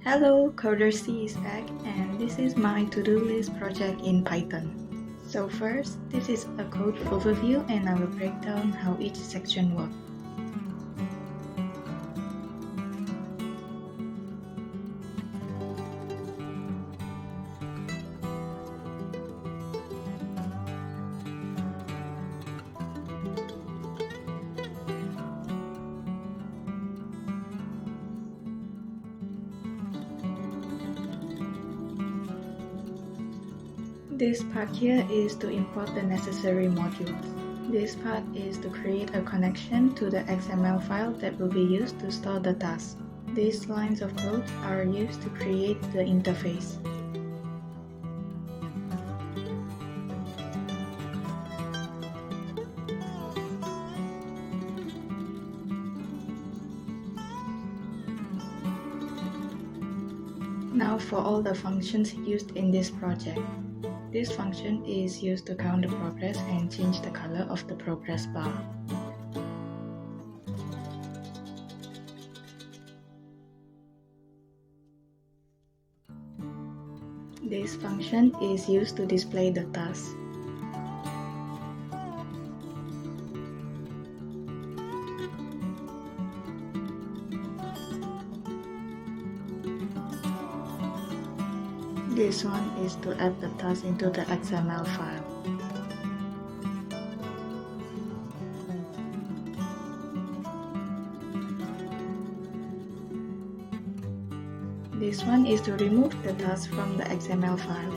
Hello, Coder is back, and this is my to-do list project in Python. So first, this is a code overview and I will break down how each section works. This part here is to import the necessary modules. This part is to create a connection to the XML file that will be used to store the task. These lines of code are used to create the interface. Now for all the functions used in this project. This function is used to count the progress and change the color of the progress bar. This function is used to display the task. This one is to add the task into the XML file. This one is to remove the task from the XML file.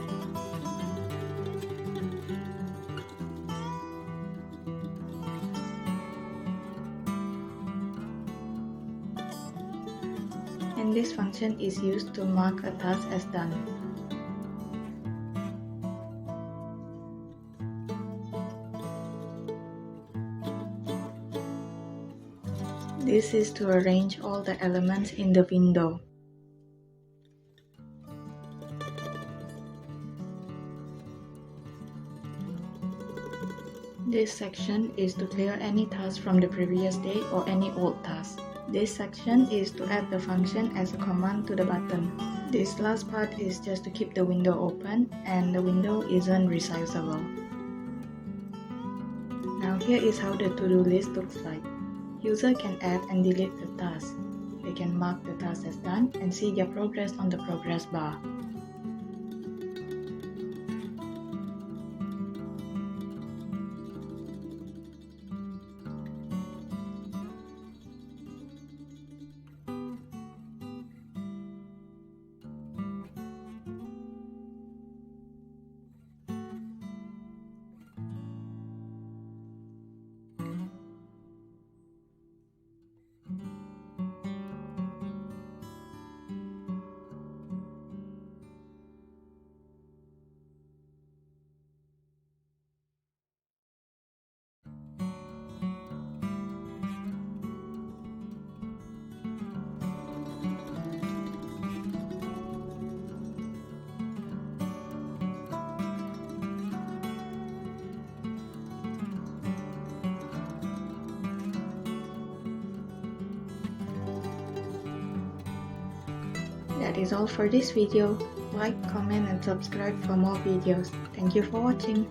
And this function is used to mark a task as done. This is to arrange all the elements in the window. This section is to clear any task from the previous day or any old task. This section is to add the function as a command to the button. This last part is just to keep the window open and the window isn't resizable. Now here is how the to-do list looks like. User can add and delete the task. They can mark the task as done and see their progress on the progress bar. That is all for this video. Like, comment and subscribe for more videos. Thank you for watching.